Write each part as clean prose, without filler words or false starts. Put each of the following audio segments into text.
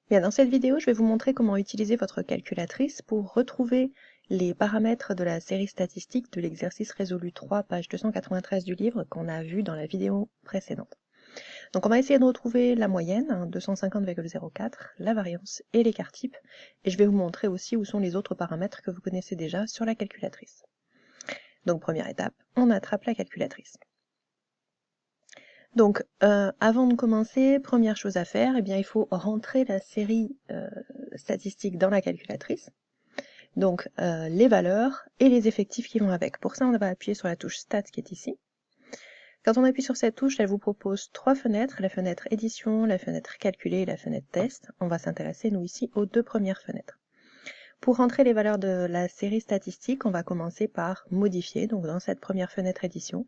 Bien, dans cette vidéo, je vais vous montrer comment utiliser votre calculatrice pour retrouver les paramètres de la série statistique de l'exercice résolu 3, page 293 du livre qu'on a vu dans la vidéo précédente. Donc on va essayer de retrouver la moyenne, 250,04, la variance et l'écart type, et je vais vous montrer aussi où sont les autres paramètres que vous connaissez déjà sur la calculatrice. Donc première étape, on attrape la calculatrice. Donc, avant de commencer, première chose à faire, eh bien, il faut rentrer la série statistique dans la calculatrice. Donc, les valeurs et les effectifs qui vont avec. Pour ça, on va appuyer sur la touche Stat qui est ici. Quand on appuie sur cette touche, elle vous propose trois fenêtres, la fenêtre édition, la fenêtre calculée et la fenêtre test. On va s'intéresser, nous, ici, aux deux premières fenêtres. Pour rentrer les valeurs de la série statistique, on va commencer par modifier. Donc, dans cette première fenêtre édition,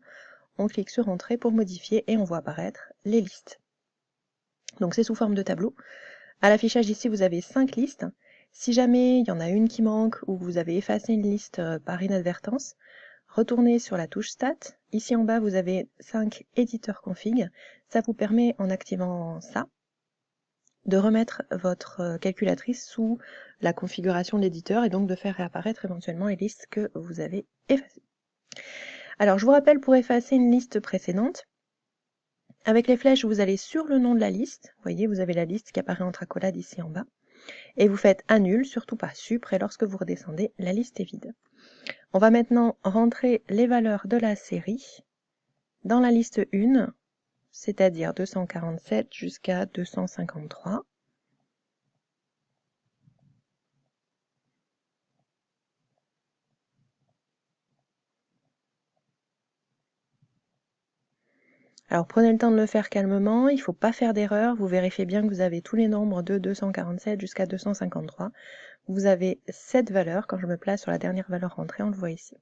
on clique sur Entrée pour modifier et on voit apparaître les listes. Donc c'est sous forme de tableau. À l'affichage ici, vous avez 5 listes. Si jamais il y en a une qui manque ou vous avez effacé une liste par inadvertance, retournez sur la touche Stat. Ici en bas, vous avez 5 éditeurs config. Ça vous permet, en activant ça, de remettre votre calculatrice sous la configuration de l'éditeur et donc de faire réapparaître éventuellement les listes que vous avez effacées. Alors, je vous rappelle, pour effacer une liste précédente, avec les flèches, vous allez sur le nom de la liste. Vous voyez, vous avez la liste qui apparaît entre accolades ici en bas. Et vous faites Annule, surtout pas Supre, et lorsque vous redescendez, la liste est vide. On va maintenant rentrer les valeurs de la série dans la liste 1, c'est-à-dire 247 jusqu'à 253. Alors prenez le temps de le faire calmement, il ne faut pas faire d'erreur, vous vérifiez bien que vous avez tous les nombres de 247 jusqu'à 253. Vous avez 7 valeurs, quand je me place sur la dernière valeur rentrée, on le voit ici.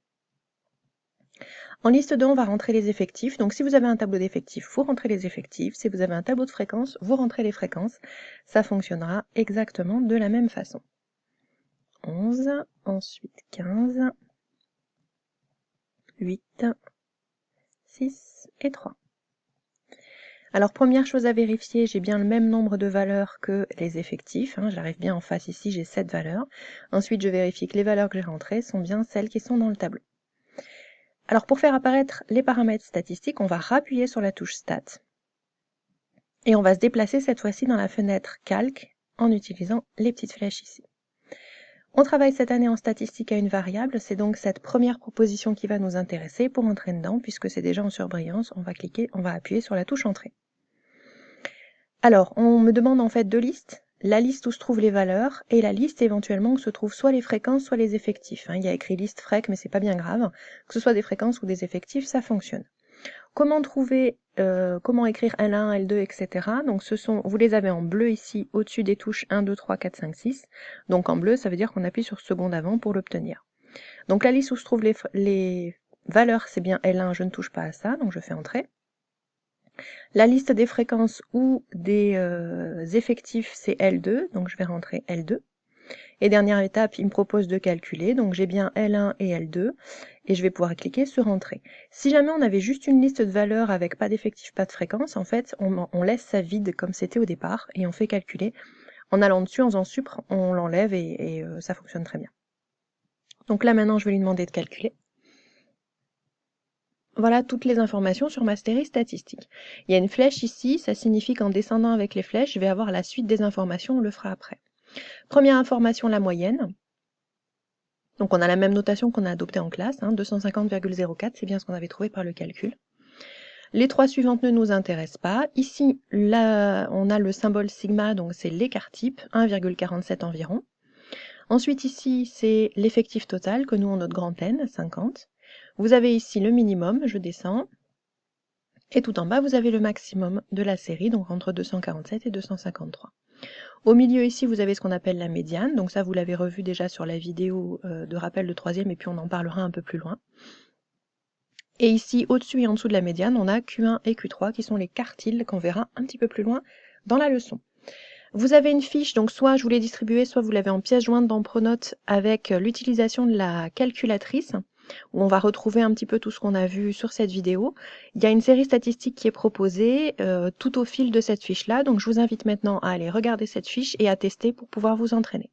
En liste 2, on va rentrer les effectifs. Donc si vous avez un tableau d'effectifs, vous rentrez les effectifs. Si vous avez un tableau de fréquences, vous rentrez les fréquences. Ça fonctionnera exactement de la même façon. 11, ensuite 15, 8, 6 et 3. Alors première chose à vérifier, j'ai bien le même nombre de valeurs que les effectifs. J'arrive bien en face ici, j'ai 7 valeurs. Ensuite, je vérifie que les valeurs que j'ai rentrées sont bien celles qui sont dans le tableau. Alors pour faire apparaître les paramètres statistiques, on va rappuyer sur la touche Stat. Et on va se déplacer cette fois-ci dans la fenêtre Calque en utilisant les petites flèches ici. On travaille cette année en statistique à une variable, c'est donc cette première proposition qui va nous intéresser. Pour entrer dedans, puisque c'est déjà en surbrillance, on va appuyer sur la touche Entrée. Alors, on me demande en fait deux listes, la liste où se trouvent les valeurs et la liste éventuellement où se trouvent soit les fréquences, soit les effectifs. Il y a écrit liste frec, mais c'est pas bien grave. Que ce soit des fréquences ou des effectifs, ça fonctionne. Comment trouver, comment écrire L1, L2, etc. Donc vous les avez en bleu ici, au-dessus des touches 1, 2, 3, 4, 5, 6. Donc en bleu, ça veut dire qu'on appuie sur seconde avant pour l'obtenir. Donc la liste où se trouvent les valeurs, c'est bien L1, je ne touche pas à ça, donc je fais Entrée. La liste des fréquences ou des effectifs, c'est L2, donc je vais rentrer L2. Et dernière étape, il me propose de calculer, donc j'ai bien L1 et L2, et je vais pouvoir cliquer sur Entrée. Si jamais on avait juste une liste de valeurs avec pas d'effectifs, pas de fréquences, en fait, on laisse ça vide comme c'était au départ, et on fait calculer. En allant dessus, en faisant Supre, on l'enlève et ça fonctionne très bien. Donc là maintenant, je vais lui demander de calculer. Voilà toutes les informations sur ma série statistique. Il y a une flèche ici, ça signifie qu'en descendant avec les flèches, je vais avoir la suite des informations, on le fera après. Première information, la moyenne. Donc on a la même notation qu'on a adoptée en classe, 250,04, c'est bien ce qu'on avait trouvé par le calcul. Les trois suivantes ne nous intéressent pas. Ici, là, on a le symbole sigma, donc c'est l'écart type, 1,47 environ. Ensuite ici, c'est l'effectif total que nous on note grand N, 50. Vous avez ici le minimum, je descends. Et tout en bas, vous avez le maximum de la série, donc entre 247 et 253. Au milieu ici, vous avez ce qu'on appelle la médiane, donc ça vous l'avez revu déjà sur la vidéo de rappel de troisième, et puis on en parlera un peu plus loin. Et ici, au-dessus et en dessous de la médiane, on a Q1 et Q3 qui sont les quartiles qu'on verra un petit peu plus loin dans la leçon. Vous avez une fiche, donc soit je vous l'ai distribuée, soit vous l'avez en pièce jointe dans Pronote avec l'utilisation de la calculatrice. où on va retrouver un petit peu tout ce qu'on a vu sur cette vidéo. Il y a une série statistique qui est proposée tout au fil de cette fiche-là, donc je vous invite maintenant à aller regarder cette fiche et à tester pour pouvoir vous entraîner.